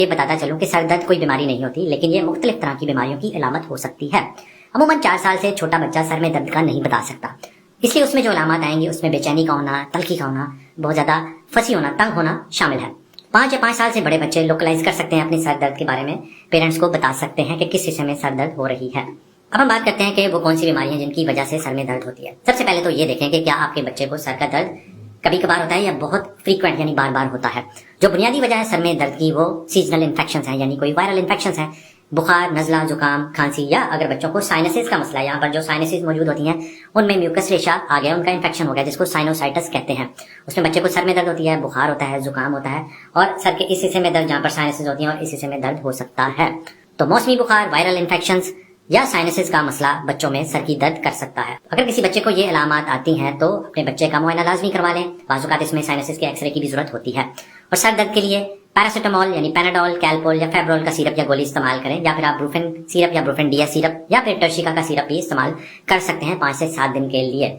ये बताता चलूं कि सर दर्द कोई बीमारी नहीं होती, लेकिन ये मुख्तलिफ तरह की बीमारियों की अलामत हो सकती है। अमूमन 4 साल से छोटा बच्चा सर में दर्द का नहीं बता सकता, इसलिए उसमें जो अलामत आएंगी उसमें बेचैनी का होना, तलखी का होना, बहुत ज्यादा फंसी होना, तंग होना शामिल है। 5 या 5 साल से बड़े बच्चे लोकलाइज कर सकते हैं अपने सर दर्द के बारे में, पेरेंट्स को बता सकते हैं कि किस हिस्से में सर दर्द हो रही है। अब हम बात करते हैं कि वो कौन सी बीमारियां जिनकी वजह से सर में दर्द होती है। सबसे पहले तो ये देखें कि क्या आपके बच्चे को सर का दर्द कभी कभार होता है या बहुत फ्रीक्वेंट यानी बार बार होता है। जो बुनियादी वजह है सर में दर्द की वो सीजनल इन्फेक्शंस हैं, यानी कोई वायरल इन्फेक्शंस हैं, बुखार, नजला, जुकाम, खांसी, या अगर बच्चों को साइनसिस का मसला है, यहाँ पर जो साइनसिस मौजूद होती हैं उनमें म्यूकस रेशा आ गया, उनका इन्फेक्शन हो गया जिसको साइनोसाइटिस कहते हैं। उसमें बच्चे को सर में दर्द होती है, बुखार होता है, जुकाम होता है और सर के इस हिस्से में दर्द जहाँ पर साइनसिस होती है और इस हिस्से में दर्द हो सकता है। तो मौसमी बुखार, वायरल इन्फेक्शंस या साइनसिस का मसला बच्चों में सर की दर्द कर सकता है। अगर किसी बच्चे को ये अलामत आती हैं तो अपने बच्चे का मुआयना लाजमी करवा लें। बाज़-औक़ात इसमें साइनसिस के एक्सरे की भी जरूरत होती है। और सर दर्द के लिए पैरासिटामोल यानी पैनाडोल, कैलपोल या फेब्रोल का सिरप या गोली इस्तेमाल करें, या फिर आप ब्रूफेन सिरप या ब्रूफेन डी सिरप या फिर टर्शिका का सिरप भी इस्तेमाल कर सकते हैं 5 से 7 दिन के लिए।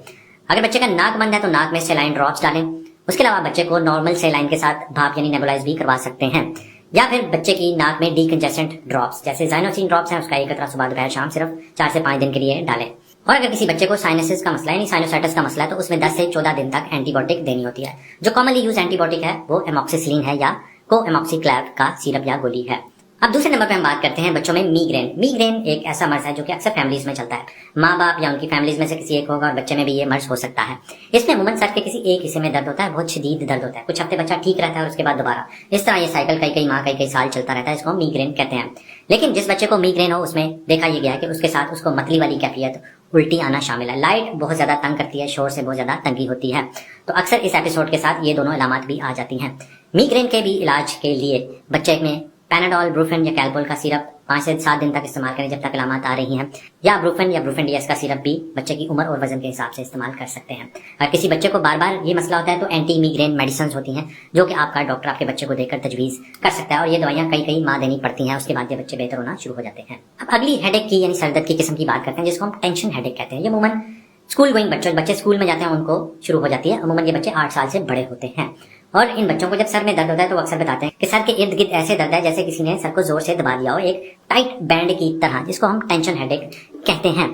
अगर बच्चे का नाक बंद है तो नाक में सेलाइन ड्रॉप्स डालें। उसके अलावा बच्चे को नॉर्मल सेलाइन के साथ भाप यानी नेबुलाइज भी करवा सकते हैं, या फिर बच्चे की नाक में डीकंजेस्टेंट ड्रॉप्स जैसे ज़ाइनोसिन ड्रॉप्स हैं उसका एक कतरा सुबह दोपहर शाम सिर्फ 4 से 5 दिन के लिए डालें। और अगर किसी बच्चे को साइनसिस का मसला यानी साइनोसाइटिस का मसला है तो उसमें 10 से 14 दिन तक एंटीबायोटिक देनी होती है। जो कॉमनली यूज एंटीबायोटिक है वो एमॉक्सिसिलिन है या कोएमॉक्सिक्लैव का सिरप या गोली है। अब दूसरे नंबर पे हम बात करते हैं बच्चों में मीग्रेन। मीग्रेन एक ऐसा मर्ज है जो कि अक्सर फैमिलीज में चलता है। माँ बाप या उनकी फैमिलीज में से किसी एक होगा और बच्चे में भी ये मर्ज हो सकता है। इसमें अमूमन सर के किसी एक हिस्से में दर्द होता है, बहुत शदीद दर्द होता है। कुछ हफ्ते बच्चा ठीक रहता है और उसके बाद दोबारा इस तरह ये साइकिल कई माह कई साल चलता रहता है। इसको मीग्रेन कहते हैं। लेकिन जिस बच्चे को मीग्रेन हो उसमें देखा यह गया है कि उसके साथ उसको मतली वाली कैफियत, उल्टी आना शामिल है। लाइट बहुत ज्यादा तंग करती है, शोर से बहुत ज्यादा तंगी होती है। तो अक्सर इस एपिसोड के साथ ये दोनों अलामत भी आ जाती हैं। मीग्रेन के भी इलाज के लिए बच्चे में पैनाडोल, ब्रूफेन या कैलपोल का सिरप 5 से 7 दिन तक इस्तेमाल करें जब तक अलामत आ रही हैं, या ब्रूफेन डीएस का सिरप भी बच्चे की उम्र और वजन के हिसाब से इस्तेमाल कर सकते हैं। अगर किसी बच्चे को बार बार ये मसला होता है तो एंटी मीग्रेन मेडिसिन होती हैं जो कि आपका डॉक्टर आपके बच्चे को देकर तजवीज कर सकता है, और ये दवाइयां कई माह देनी पड़ती हैं। उसके बाद ये बच्चे बेहतर होना शुरू हो जाते हैं। अब अगली हेडेक की यानी सरदर्द की किस्म की बात करते हैं जिसको हम टेंशन हेडेक कहते हैं। ये अमूमन स्कूल गोइंग बच्चे स्कूल में जाते हैं उनको शुरू हो जाती है। अमूमन ये बच्चे 8 साल से बड़े होते हैं और इन बच्चों को जब सर में दर्द होता है तो वो अक्सर बताते हैं कि सर के इर्द गिर्द ऐसे दर्द है जैसे किसी ने सर को जोर से दबा दिया हो, एक टाइट बैंड की तरह, जिसको हम टेंशन हेडेक कहते हैं।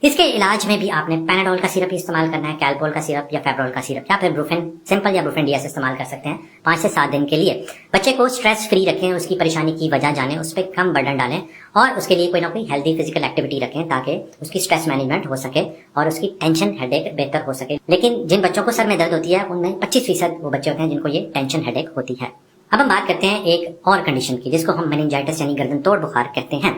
इसके इलाज में भी आपने पैनाडोल का सिरप इस्तेमाल करना है, कैलपोल का सिरप या फेब्रोल का सिरप, या फिर ब्रूफेन सिंपल या ब्रूफेन डीएस इस्तेमाल कर सकते हैं 5 से 7 दिन के लिए। बच्चे को स्ट्रेस फ्री रखें, उसकी परेशानी की वजह जानें, उस पर कम बर्डन डालें और उसके लिए कोई ना कोई हेल्दी फिजिकल एक्टिविटी रखें ताकि उसकी स्ट्रेस मैनेजमेंट हो सके और उसकी टेंशन हेडेक बेहतर हो सके। लेकिन जिन बच्चों को सर में दर्द होती है उनमें 25% वो बच्चे होते हैं जिनको ये टेंशन हेडेक होती है। अब हम बात करते हैं एक और कंडीशन की जिसको हम मेनिंजाइटिस यानी गर्दन तोड़ बुखार कहते हैं।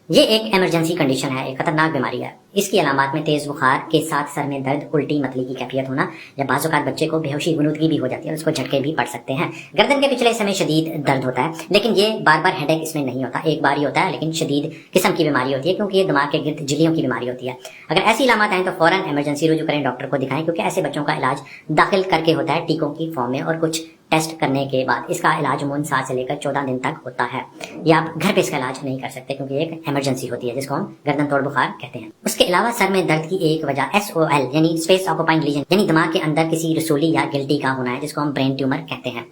ये एक इमरजेंसी कंडीशन है, एक खतरनाक बीमारी है। इसकी अलामत में तेज बुखार के साथ सर में दर्द, उल्टी, मतली की कैफियत होना, या बाज़ औक़ात बच्चे को बेहोशी, गुनूदगी भी हो जाती है और उसको झटके भी पड़ सकते हैं। गर्दन के पिछले हिस्से में शदीद दर्द होता है, लेकिन ये बार बार हेडेक इसमें नहीं होता, एक बार ही होता है, लेकिन शदीद किस्म की बीमारी होती है क्योंकि ये दिमाग के गिर्द झिल्लियों की बीमारी होती है। अगर ऐसी अलामत आए तो फौरन इमरजेंसी रुजू करें, डॉक्टर को दिखाएं, क्योंकि ऐसे बच्चों का इलाज दाखिल करके होता है टीकों की फॉर्म में और कुछ टेस्ट करने के बाद। इसका इलाज अमूमन 7 से लेकर 14 दिन तक होता है। ये आप घर पे इसका इलाज नहीं कर सकते क्योंकि एक इमरजेंसी होती है जिसको हम गर्दन तोड़ बुखार कहते हैं। उसके अलावा सर में दर्द की एक वजह SOL यानी स्पेस ऑक्यूपाइंग लीजन यानी दिमाग के अंदर किसी रसूली या गिल्टी का होना है जिसको हम ब्रेन ट्यूमर कहते हैं।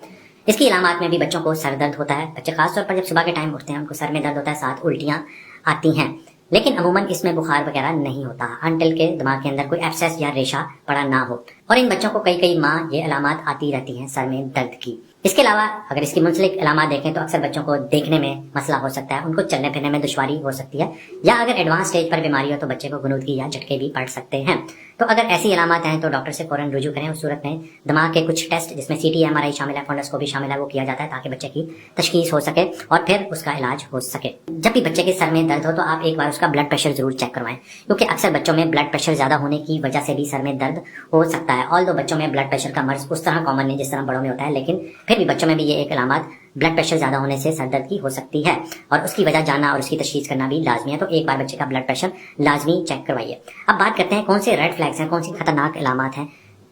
इसकी अलामत में भी बच्चों को सर दर्द होता है। बच्चे खासतौर पर जब सुबह के टाइम उठते हैं उनको सर में दर्द होता है, साथ उल्टियां आती हैं, लेकिन अमूमन इसमें बुखार वगैरह नहीं होता अनटिल के दिमाग के अंदर कोई एब्सेस या रेशा पड़ा ना हो। और इन बच्चों को कई माह ये अलामत आती रहती हैं सर में दर्द की। इसके अलावा अगर इसकी मुंसलिक अलामत देखें तो अक्सर बच्चों को देखने में मसला हो सकता है, उनको चलने फिरने में दुश्वारी हो सकती है, या अगर एडवांस स्टेज पर बीमारी हो तो बच्चे को गुनूदगी या झटके भी पड़ सकते हैं। तो अगर ऐसी अलामत हैं तो डॉक्टर से फौरन रुजू करें। उस सूरत में दिमाग के कुछ टेस्ट जिसमें CT MRI शामिल है, फोंडोस्कोपी शामिल है, वो किया जाता है ताकि बच्चे की तशखीस हो सके और फिर उसका इलाज हो सके। जब भी बच्चे के सर में दर्द हो तो आप एक बार उसका ब्लड प्रेशर जरूर चेक करवाएं, क्योंकि अक्सर बच्चों में ब्लड प्रेशर ज्यादा होने की वजह से भी सर में दर्द हो सकता है। ऑल्दो बच्चों में ब्लड प्रेशर का मर्ज उस तरह कॉमन नहीं जिस तरह बड़ों में होता है, लेकिन फिर भी बच्चों में भी ये एक अलामत ब्लड प्रेशर ज्यादा होने से सर दर्द की हो सकती है और उसकी वजह जानना और उसकी तशखीस करना भी लाजमी है। तो एक बार बच्चे का ब्लड प्रेशर लाजमी चेक करवाइए। अब बात करते हैं कौन से रेड फ्लैग्स हैं, कौन सी खतरनाक अलामत हैं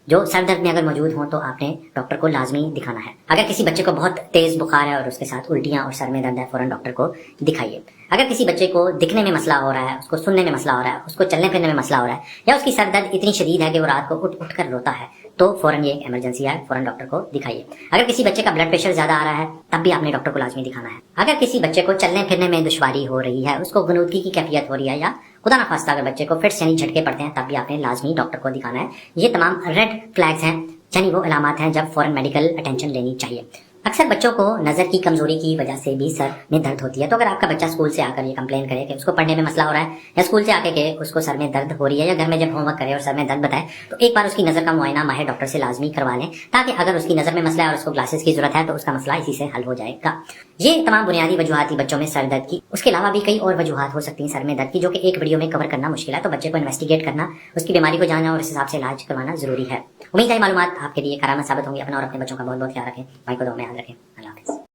जो सर दर्द में अगर मौजूद हो तो आपने डॉक्टर को लाजमी दिखाना है। अगर किसी बच्चे को बहुत तेज बुखार है और उसके साथ उल्टियां और सर में दर्द है, फौरन डॉक्टर को दिखाइए। अगर किसी बच्चे को दिखने में मसला हो रहा है, उसको सुनने में मसला हो रहा है, उसको चलने फिरने में मसला हो रहा है, या उसकी सर दर्द इतनी शदीद है कि वो रात को उठ उठ कर रोता है, तो फौरन ये एक इमरजेंसी है, फौरन डॉक्टर को दिखाइए। अगर किसी बच्चे का ब्लड प्रेशर ज्यादा आ रहा है, तब भी आपने डॉक्टर को लाजमी दिखाना है। अगर किसी बच्चे को चलने फिरने में दुश्वारी हो रही है, उसको गनूदगी की कैफियत हो रही है, या खुदा ना खास्ता अगर बच्चे को फिट्स यानी झटके पड़ते हैं, तब भी आपने लाजमी डॉक्टर को दिखाना है। ये तमाम रेड फ्लैग्स हैं, यानी वो अलामत हैं जब फौरन मेडिकल अटेंशन लेनी चाहिए। अक्सर बच्चों को नजर की कमजोरी की वजह से भी सर में दर्द होती है। तो अगर आपका बच्चा स्कूल से आकर ये कंप्लेन करे कि उसको पढ़ने में मसला हो रहा है, या स्कूल से आके के उसको सर में दर्द हो रही है, या घर में जब होमवर्क करे और सर में दर्द बताए, तो एक बार उसकी नजर का मुआयना माहिर डॉक्टर से लाजमी करवा लें, ताकि अगर उसकी नजर में मसला है और उसको ग्लासेस की जरूरत है तो उसका मसला इसी से हल हो जाएगा। ये तमाम बुनियादी वजूहात थी बच्चों में सर दर्द की। उसके अलावा भी कई और वजूहात हो सकती हैं सर में दर्द की, जो कि एक वीडियो में कवर करना मुश्किल है। तो बच्चे को इन्वेस्टिगेट करना, उसकी बीमारी को जानना और उस हिसाब से इलाज करवाना जरूरी है। उम्मीद है मालूमात आपके लिए करामत साबित होंगी। अपना और अपने बच्चों का बहुत बहुत ख्याल रखें। भाई को दुआ में याद रखें। अल्लाह हाफिज़।